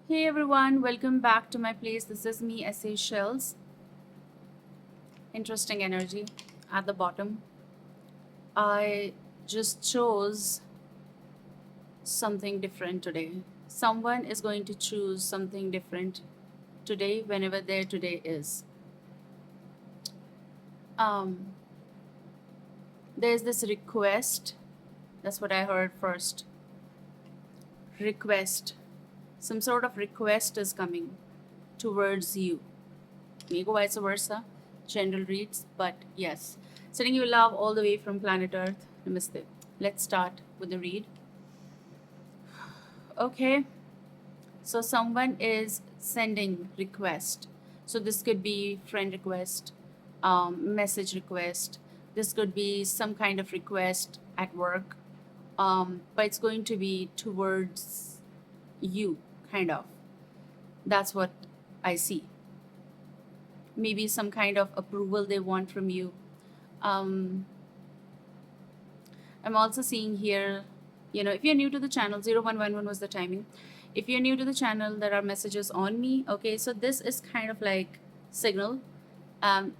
Hey everyone, welcome back to my place. This is me, SA Shells. Interesting energy at the bottom. I just chose something different today. Someone is going to choose something different today, whenever their today is. Um, there's this request. That's what I heard first. Request. Some sort of request is coming towards you. May go vice versa. General reads, but yes. Sending you love all the way from planet Earth. Namaste. Let's start with the read. Okay, so someone is sending request. So this could be friend request, message request. This could be some kind of request at work, but it's going to be towards you, kind of. That's what I see. Maybe some kind of approval they want from you. Um, I'm also seeing here, if you're new to the channel, 0111 was the timing. If you're new to the channel, there are messages on me. Okay, so this is kind of like signal. Um,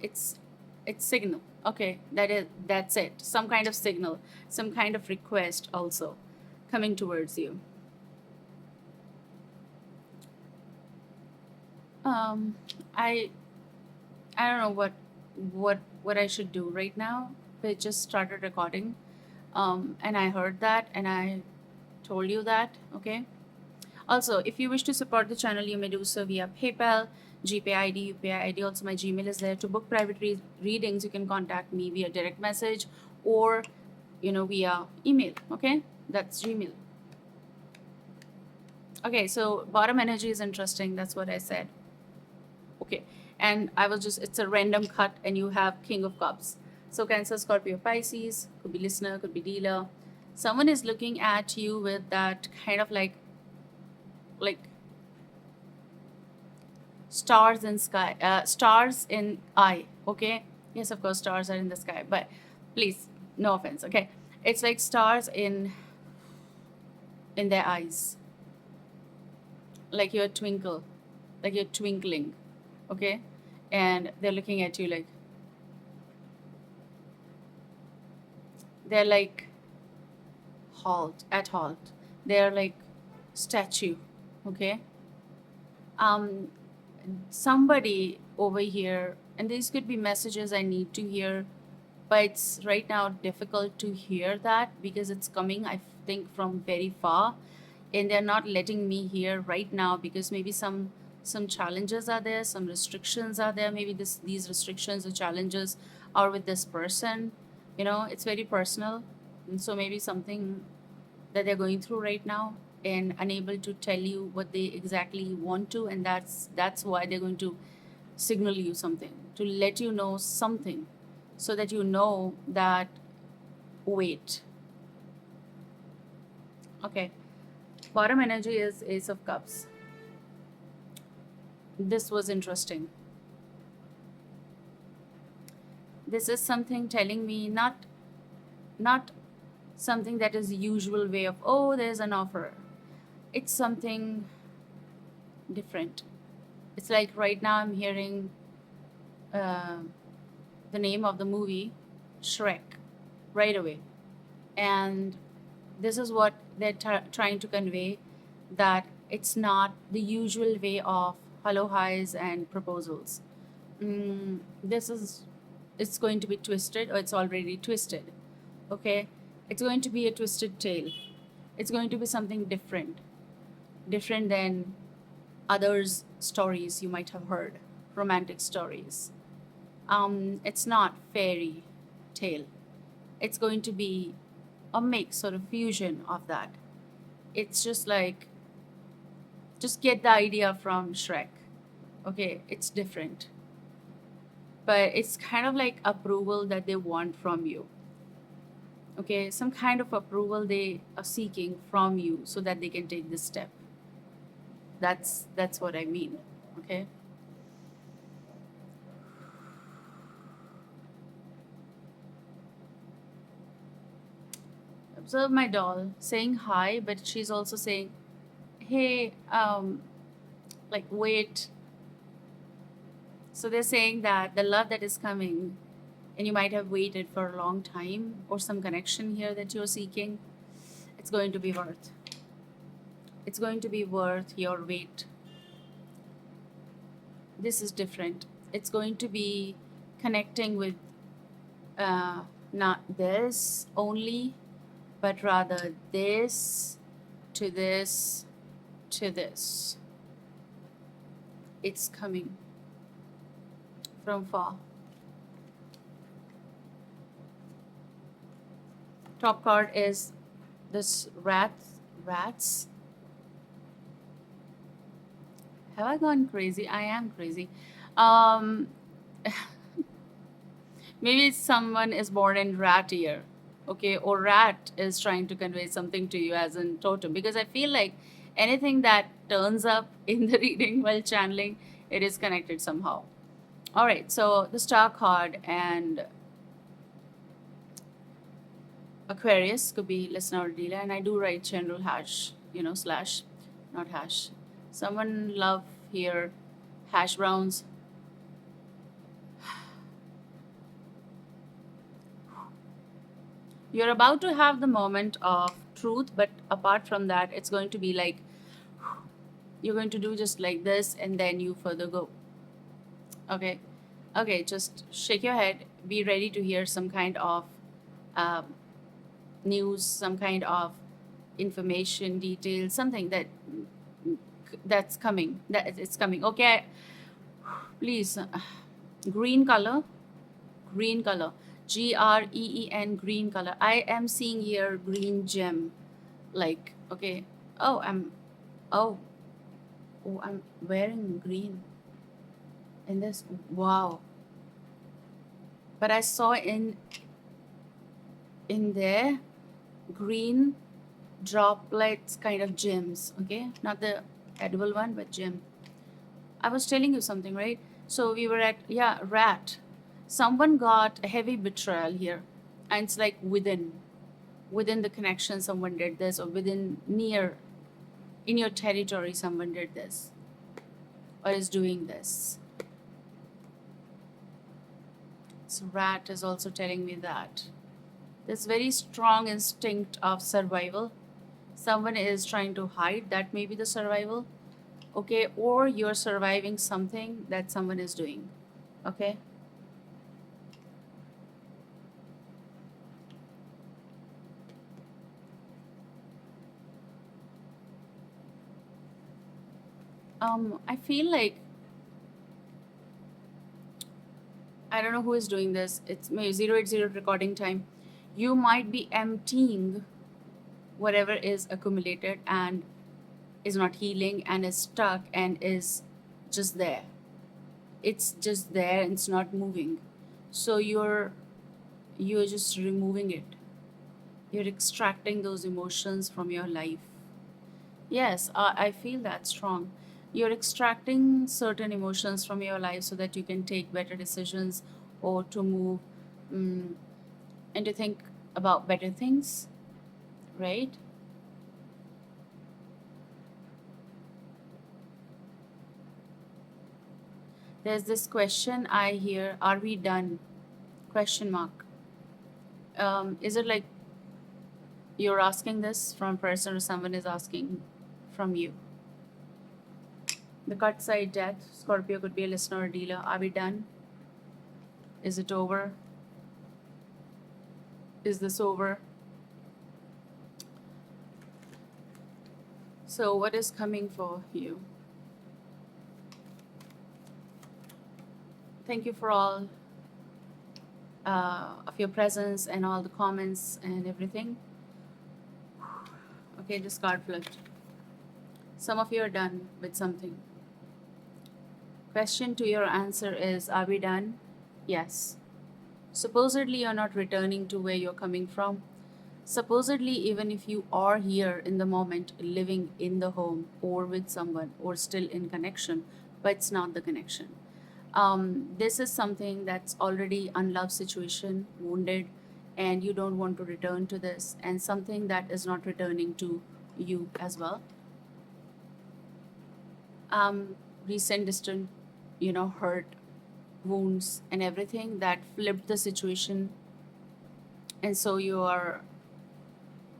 it's it's signal. Okay, that's it. Some kind of signal, some kind of request also coming towards you. Um, I I don't know what I should do right now. We just started recording, and I heard that, and I told you that. Okay. Also, if you wish to support the channel, you may do so via PayPal, GPay ID, UPI ID. Also, my Gmail is there. To book private readings, you can contact me via direct message or, via email. Okay, that's Gmail. Okay, so bottom energy is interesting. That's what I said. Okay, and I was just, it's a random cut, and you have King of Cups. So Cancer, Scorpio, Pisces, could be listener, could be dealer. Someone is looking at you with that kind of like stars in eye. Okay, yes, of course stars are in the sky, but please, no offense. Okay, it's like stars in their eyes, like you're twinkle, like you're twinkling. Okay, and they're looking at you like they're like halt. They're like statue. Okay, um somebody over here, and these could be messages I need to hear, but it's right now difficult to hear that because it's coming, I think, from very far, and they're not letting me hear right now because maybe some challenges are there, some restrictions are there. Maybe these restrictions or challenges are with this person. It's very personal, and so maybe something that they're going through right now and unable to tell you what they exactly want to, and that's why they're going to signal you something, to let you know something, so that you know that, wait. Okay, bottom energy is Ace of Cups. This was interesting. This is something telling me, not something that is the usual way of, oh, there's an offer. It's something different. It's like right now I'm hearing uh, the name of the movie Shrek right away. And this is what they're trying to convey, that it's not the usual way of hello highs and proposals. This is, it's going to be twisted, or it's already twisted. Okay, it's going to be a twisted tale. It's going to be something different than others stories you might have heard, romantic stories. It's not fairy tale. It's going to be a mix or a fusion of that. It's just like, just get the idea from Shrek. Okay, it's different, but it's kind of like approval that they want from you. Okay, some kind of approval they are seeking from you so that they can take this step. That's what I mean. Okay. Observe my doll saying hi, but she's also saying hey, like, wait. So they're saying that the love that is coming, and you might have waited for a long time, or some connection here that you're seeking, it's going to be worth. It's going to be worth your wait. This is different. It's going to be connecting with uh, not this only, but rather this to this to this. It's coming from far. Top card is this rats. Have I gone crazy? I am crazy. Um, maybe someone is born in rat year, okay, or rat is trying to convey something to you as in totem, because I feel like anything that turns up in the reading while channeling, it is connected somehow. All right, so the star card and Aquarius could be listener or dealer, and I do write general hash, slash, not hash. Someone love here hash browns. You're about to have the moment of truth, but apart from that, it's going to be like you're going to do just like this, and then you further go. Okay, okay, just shake your head. Be ready to hear some kind of um, news, some kind of information, details, something that's coming. That it's coming. Okay, please. Green color, green color. Green, green color. I am seeing here green gem. Like, okay. Oh, oh, I'm wearing green in this. Wow. But I saw in there green droplets kind of gems, okay? Not the edible one, but gem. I was telling you something, right? So we were at, yeah, rat. Someone got a heavy betrayal here. And it's like within the connection, someone did this, or within near in your territory, someone did this or is doing this. So rat is also telling me that this very strong instinct of survival. Someone is trying to hide, that may be the survival, okay, or you're surviving something that someone is doing, okay. I feel like I don't know who is doing this. It's maybe 080 recording time. You might be emptying whatever is accumulated and is not healing and is stuck and is just there. It's just there and it's not moving. So you're just removing it. You're extracting those emotions from your life. Yes, I feel that strong. You're extracting certain emotions from your life so that you can take better decisions, or to move, mm, and to think about better things, right? There's this question I hear, are we done? Question mark. Is it like you're asking this from a person, or someone is asking from you? The cut side death, Scorpio could be a listener or dealer. Are we done? Is it over? Is this over? So, what is coming for you? Thank you for all of your presence and all the comments and everything. Okay, just card flipped. Some of you are done with something. Question to your answer is, are we done? Yes. Supposedly, you're not returning to where you're coming from. Supposedly, even if you are here in the moment, living in the home or with someone or still in connection, but it's not the connection. This is something that's already unloved situation, wounded, and you don't want to return to this, and something that is not returning to you as well. um, recent distant, hurt, wounds, and everything that flipped the situation. And so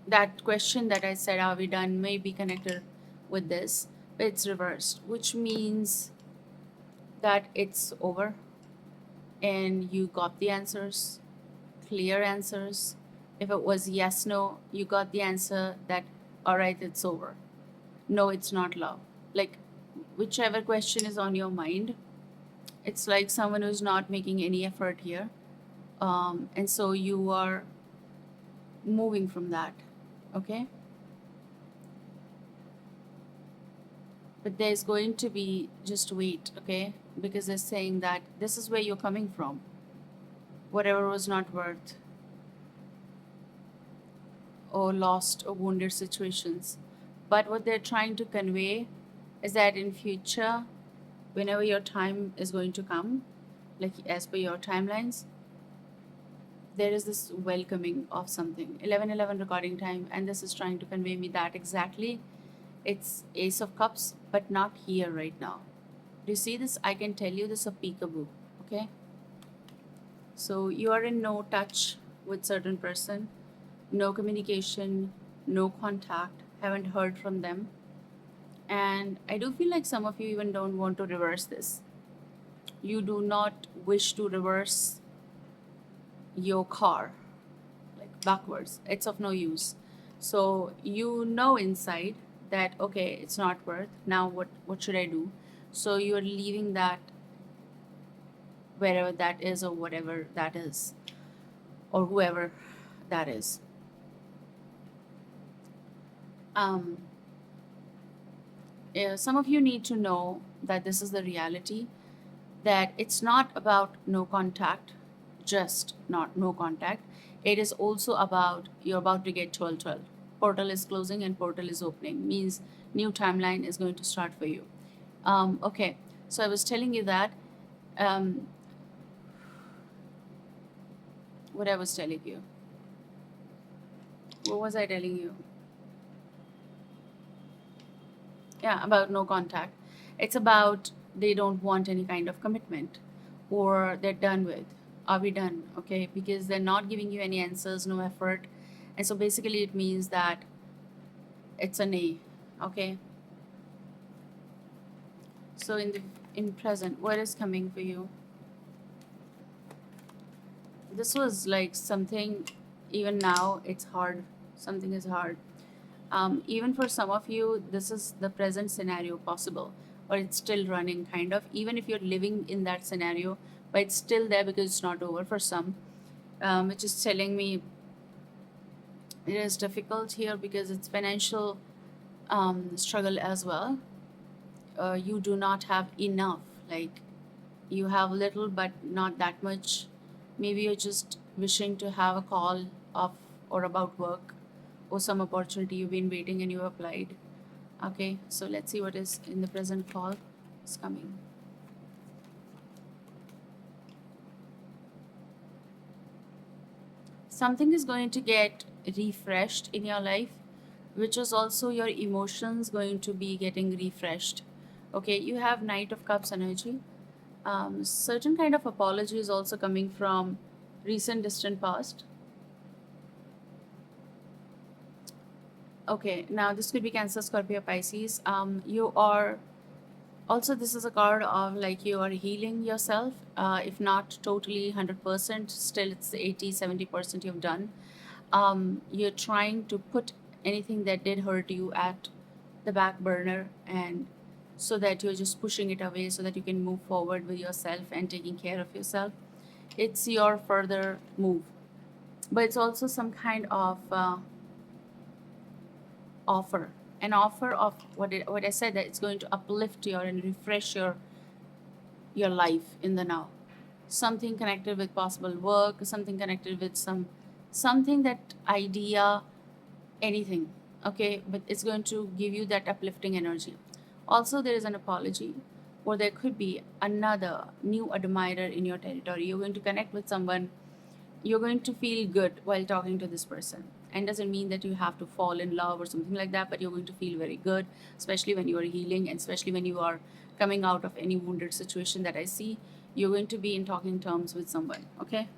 that question that I said, are we done, may be connected with this, but it's reversed, which means that it's over and you got the answers, clear answers. If it was yes, no, you got the answer that, all right, it's over. No, it's not love. Like, whichever question is on your mind, it's like someone who's not making any effort here. And so you are moving from that, okay? But there's going to be, just wait, okay? Because they're saying that this is where you're coming from. Whatever was not worth, or lost or wounded situations. But what they're trying to convey is that in future, whenever your time is going to come, like as per your timelines, there is this welcoming of something. 11:11 recording time, and this is trying to convey me that exactly. It's Ace of Cups, but not here right now. Do you see this? I can tell you this a peekaboo, okay? So you are in no touch with certain person, no communication, no contact, haven't heard from them. And I do feel like some of you even don't want to reverse this. You do not wish to reverse your car, like backwards. It's of no use. So you know inside that, okay, it's not worth. Now what should I do? So you're leaving that wherever that is, or whatever that is, or whoever that is. Um, some of you need to know that this is the reality, that it's not about no contact, just not no contact. It is also about you're about to get 12/12. Portal is closing and portal is opening, means new timeline is going to start for you. Okay, so I was telling you that, um, what I was telling you. What was I telling you? Yeah, about no contact. It's about they don't want any kind of commitment, or they're done with. Are we done? Okay, because they're not giving you any answers, no effort. And so basically it means that it's a nay. Okay. So in present, what is coming for you? This was like something, even now it's hard. Something is hard. Even for some of you, this is the present scenario possible, or it's still running, kind of. Even if you're living in that scenario, but it's still there because it's not over for some, which is telling me it is difficult here because it's financial struggle as well. You do not have enough, like you have little but not that much. Maybe you're just wishing to have a call of or about work or some opportunity you've been waiting and you applied. Okay, so let's see what is in the present call is coming. Something is going to get refreshed in your life, which is also your emotions going to be getting refreshed. Okay, you have Knight of Cups energy. Certain kind of apology is also coming from recent distant past. Okay, now this could be Cancer, Scorpio, Pisces. You are also, this is a card of like you are healing yourself. If not totally 100%, still it's 80-70% you've done. You're trying to put anything that did hurt you at the back burner, and so that you're just pushing it away so that you can move forward with yourself and taking care of yourself. It's your further move, but it's also some kind of offer, an offer of what I said, that it's going to uplift your and refresh your life in the now. Something connected with possible work, something connected with something, that idea, anything. Okay, but it's going to give you that uplifting energy. Also, there is an apology, or there could be another new admirer in your territory. You're going to connect with someone, you're going to feel good while talking to this person. and doesn't mean that you have to fall in love or something like that, but you're going to feel very good, especially when you are healing, and especially when you are coming out of any wounded situation that I see. You're going to be in talking terms with someone, okay?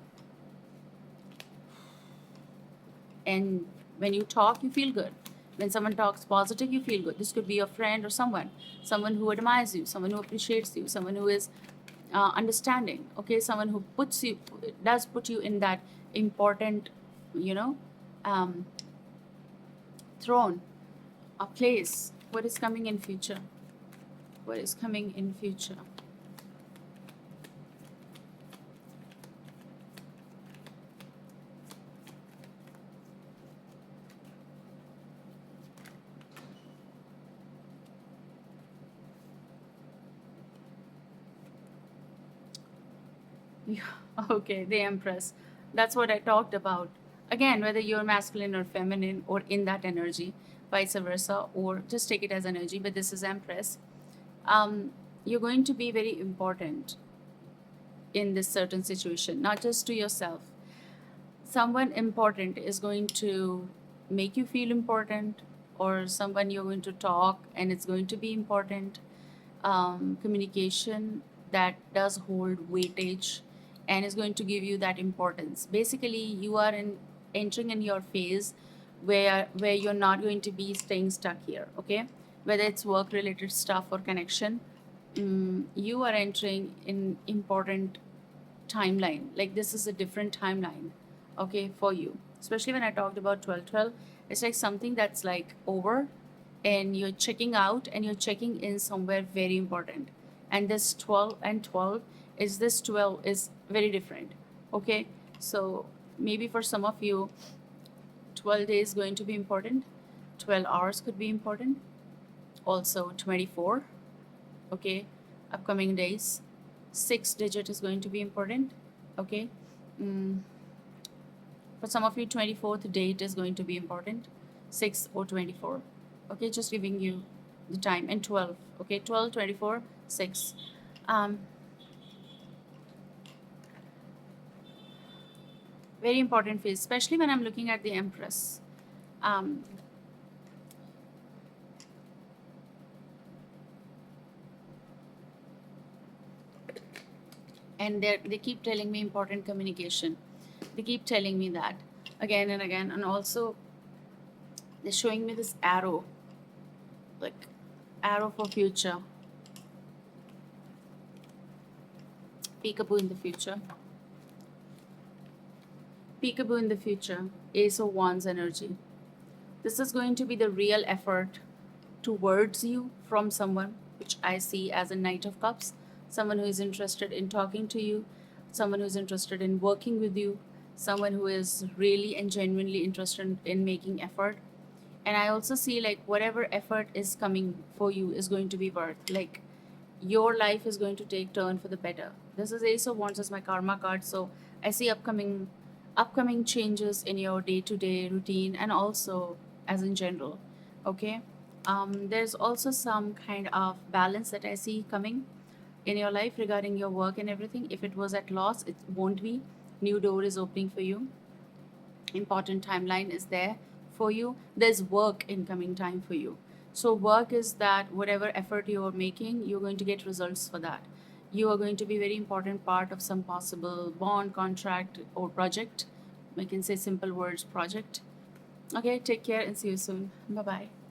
And when you talk, you feel good. When someone talks positive, you feel good. This could be a friend or someone who admires you, someone who appreciates you, someone who is understanding, okay? Someone who does put you in that important, you know, um, throne, a place. What is coming in future? What is coming in future? Yeah, okay, the Empress. That's what I talked about. Again, whether you're masculine or feminine or in that energy, vice versa, or just take it as energy, but this is Empress. Um, you're going to be very important in this certain situation, not just to yourself. Someone important is going to make you feel important, or someone you're going to talk and it's going to be important. Communication that does hold weightage and is going to give you that importance. Basically, you are entering in your phase where you're not going to be staying stuck here, okay? Whether it's work related stuff or connection, you are entering in important timeline. Like this is a different timeline, okay, for you. Especially when I talked about 1212, it's like something that's like over and you're checking out and you're checking in somewhere very important. And this 12 and 12 is this 12 is very different, okay? So maybe for some of you, 12 days going to be important, 12 hours could be important, also 24, okay, upcoming days. 6 digit is going to be important, okay. mm, for some of you, 24th date is going to be important, 6 or 24, okay, just giving you the time. And 12, okay, 12, 24, 6. um, Very important phase, especially when I'm looking at the Empress. um, and they keep telling me important communication. They keep telling me that again and again. And also they're showing me this arrow, like arrow for future, peekaboo in the future, peekaboo in the future, Ace of Wands energy. This is going to be the real effort towards you from someone, which I see as a Knight of Cups, someone who is interested in talking to you, someone who is interested in working with you, someone who is really and genuinely interested in making effort. And I also see like whatever effort is coming for you is going to be worth. Like your life is going to take turn for the better. This is Ace of Wands as my karma card, so I see upcoming changes in your day-to-day routine and also as in general, okay. There's also some kind of balance that I see coming in your life regarding your work and everything. If it was at loss, it won't be. New door is opening for you, important timeline is there for you. There's work incoming time for you. So work is that whatever effort you are making, you're going to get results for that. You are going to be very important part of some possible bond, contract, or project. We can say simple words, project. Okay, take care and see you soon. Bye bye.